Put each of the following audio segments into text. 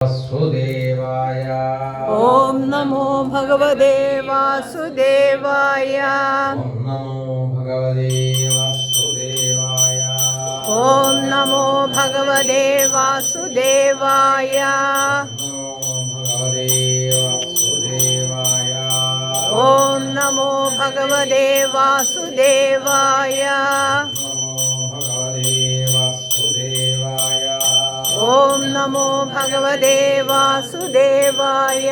वासुदेवाय। ओम नमो भगवते वासुदेवाय। ओम नमो भगवते वासुदेवाय। ओम नमो भगवते वासुदेवाय। ओम नमो भगवते वासुदेवाय। ओम नमो भगवते वासुदेवाय।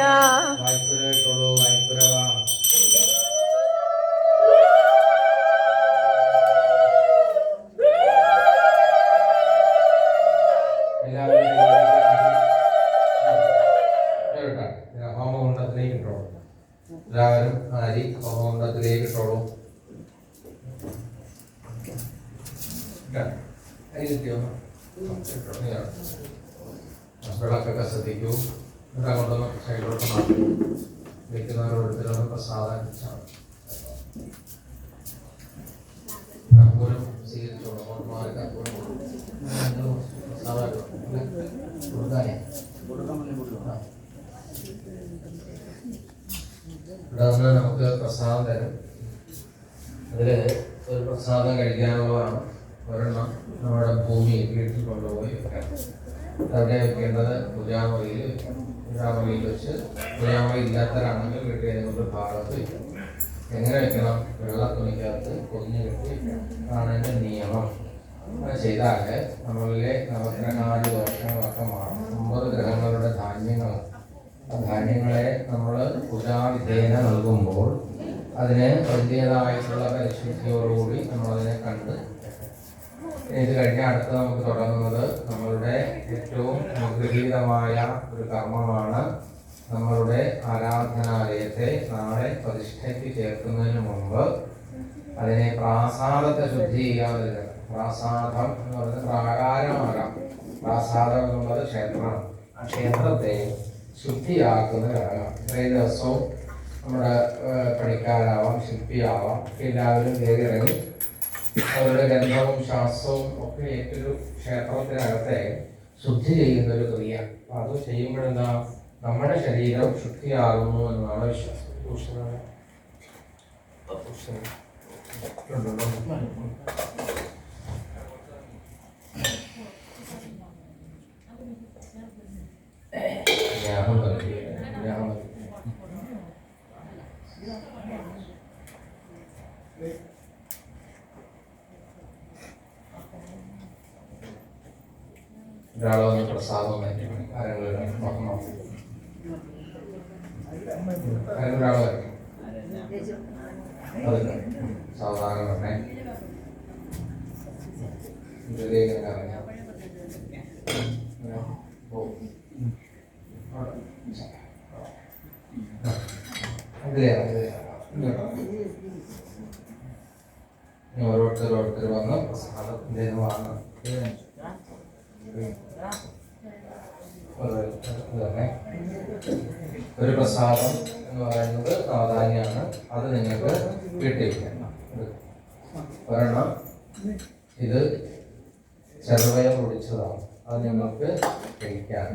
ഹോമകുണ്ടത്തിലേക്ക് ഇട്ടോളൂ. എല്ലാവരും അരി ഹോമകുണ്ടത്തിലേക്ക് ഇട്ടോളൂ. അരി കിട്ടിയോ? വിളക്കൊക്കെ ശ്രദ്ധിക്കൂ. ഇവിടെ കൊണ്ടൊന്ന് സൈഡിലോട്ട് മാറ്റി വെക്കുന്നവരോടൊരുത്തരൊന്ന് പ്രസാദം കർപ്പൂരം സ്വീകരിച്ചോളൂ. മാറി കർപ്പൂരം പ്രസാദമായിട്ട് കൊടുക്കാനേ. ഇവിടെ നിന്ന് നമുക്ക് പ്രസാദം തരും. അതിൽ ഒരു പ്രസാദം കഴിക്കാനുള്ളതാണ്. ഒരെണ്ണം നമ്മുടെ ഭൂമിയിൽ വീട്ടിൽ കൊണ്ടുപോയി വെക്കാം. അവിടെ വെക്കേണ്ടത് പൂജാമുറിയിൽ വെക്കണം. പൂജാമുറിയിൽ വെച്ച് പൂജാമുറി ഇല്ലാത്തവരാണെങ്കിൽ വീട്ടിൽ ഏതെങ്കിലും ഒരു ഭാഗത്ത് വെക്കണം. എങ്ങനെ വെക്കണം? വെള്ള തുണിക്കകത്ത് പൊതിഞ്ഞ് കെട്ടി വെക്കണം. അതാണ് എൻ്റെ നിയമം. അങ്ങനെ ചെയ്താൽ നമ്മളിലെ നവഗ്രഹാദി ദോഷങ്ങളൊക്കെ മാറും. 9 ഗ്രഹങ്ങളുടെ ധാന്യങ്ങൾ, ആ ധാന്യങ്ങളെ നമ്മൾ പൂജാവിധേന നൽകുമ്പോൾ അതിന് അതിൻ്റേതായിട്ടുള്ള പരിശുദ്ധിയോടുകൂടി നമ്മളതിനെ കണ്ട് ഇത് കഴിഞ്ഞ അടുത്ത് നമുക്ക് തുടങ്ങുന്നത് നമ്മളുടെ ഏറ്റവും അനുഗ്രഹീതമായ ഒരു കർമ്മമാണ്. നമ്മളുടെ ആരാധനാലയത്തെ നാളെ പ്രതിഷ്ഠയ്ക്ക് ചേർക്കുന്നതിന് മുമ്പ് അതിനെ പ്രാസാദത്തെ ശുദ്ധി ചെയ്യാതെ. പ്രാസാദം എന്ന് പറയുന്നത് പ്രാകാരമാകാം. പ്രാസാദം എന്നുള്ളത് ക്ഷേത്രമാണ്. ആ ക്ഷേത്രത്തെ ശുദ്ധിയാക്കുന്ന ഘടകം. ഇത്രയും ദിവസവും നമ്മുടെ പണിക്കാരാവാം, ശില്പിയാവാം, എല്ലാവരും കയറി ഇറങ്ങി അവരുടെ ഗന്ധവും ശ്വാസവും ഒക്കെ ഏറ്റൊരു ക്ഷേത്രത്തിനകത്തെ ശുദ്ധി ചെയ്യുന്നൊരു ക്രിയ. അത് ചെയ്യുമ്പോഴെന്താ നമ്മുടെ ശരീരം ശുദ്ധിയാകുന്നു എന്നാണ് വിശ്വാസം. ഒരാളെ വന്ന് പ്രസാദം ഒരാൾ വരണം. അത് സാവധാനം വരണേ. ഇതിലേക്ക് ഇറങ്ങാം. ഓരോരുത്തർ വന്ന് പ്രസാദത്തിൻ്റെ വാങ്ങണം. ഒരു പ്രസാദം എന്ന് പറയുന്നത് നവധാന്യമാണ്. അത് നിങ്ങൾക്ക് വീട്ടിൽ വയ്ക്കണം. ഒരെണ്ണം ഇത് ചെറുപയർ പൊടിച്ചതാണ്. അത് നിങ്ങൾക്ക് കഴിക്കാം.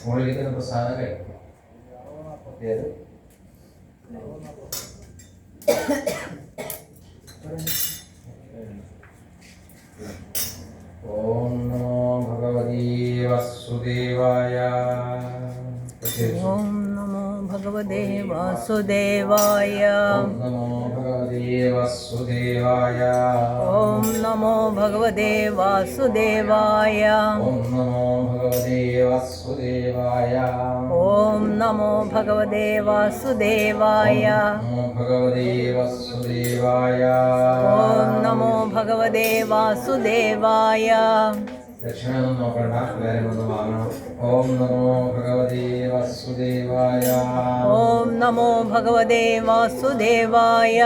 മുകളിലിരിക്കുന്ന പ്രസാദം കഴിക്കും. ഓം നമോ ഭഗവതേ വാസുദേവായ. ओम नमो भगवते वासुदेवाय. ओम नमो भगवते वासुदेवाय. ओम नमो भगवते वासुदेवाय. ओम नमो भगवते वासुदेवाय. ओम नमो भगवते वासुदेवाय. नमो भगवते वासुदेवाय. ओम नमो भगवते वासुदेवाय. ദക്ഷിണയൊന്നും നോക്കണ്ട, എല്ലാവരും ഒന്ന് വാങ്ങണം. ഓം നമോ ഭഗവതേ വാസുദേവായ. ഓം നമോ ഭഗവതേ വാസുദേവായ.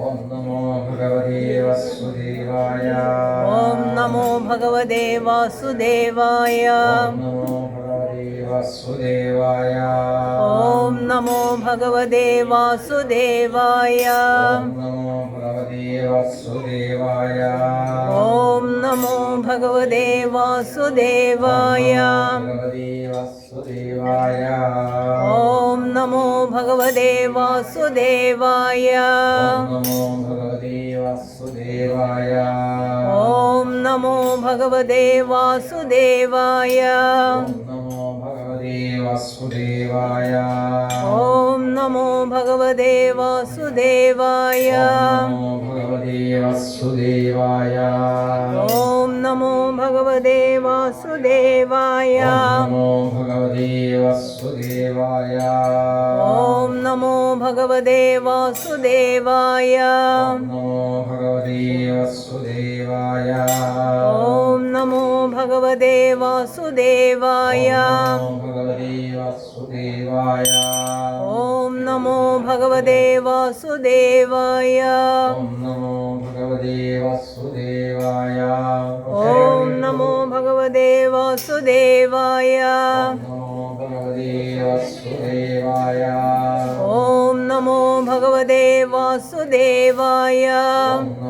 ഓം നമോ ഭഗവതേ വാസുദേവായ. ഓം നമോ ഭഗവതേ വാസുദേവായ. ഓം നമോ ഭഗവതേ വാസുദേവായ. ഓം നമോ ഭഗവതേ വാസുദേവായ. ഓം നമോ ഭഗവതേ വാസുദേവായ. ഓം നമോ ഭഗവതേ വാസുദേവായ. ഓം നമോ ഭഗവതേ വാസുദേവായ. ഓം നമോ ഭഗവതേ വാസുദേവായ. ഓം നമോ ഭഗവതേ വാസുദേവായ. ഓം നമോ ഭഗവതേ വാസുദേവായ. ഓം നമോ ഓം നമോ ഭഗവതേ വാസുദേവായ. ഭഗവതേ വാസുദേവായ. ഓം നമോ ഭഗവതേ വാസുദേവായ. ഓം നമോ ഭഗവതേ വാസുദേവായ. ഓം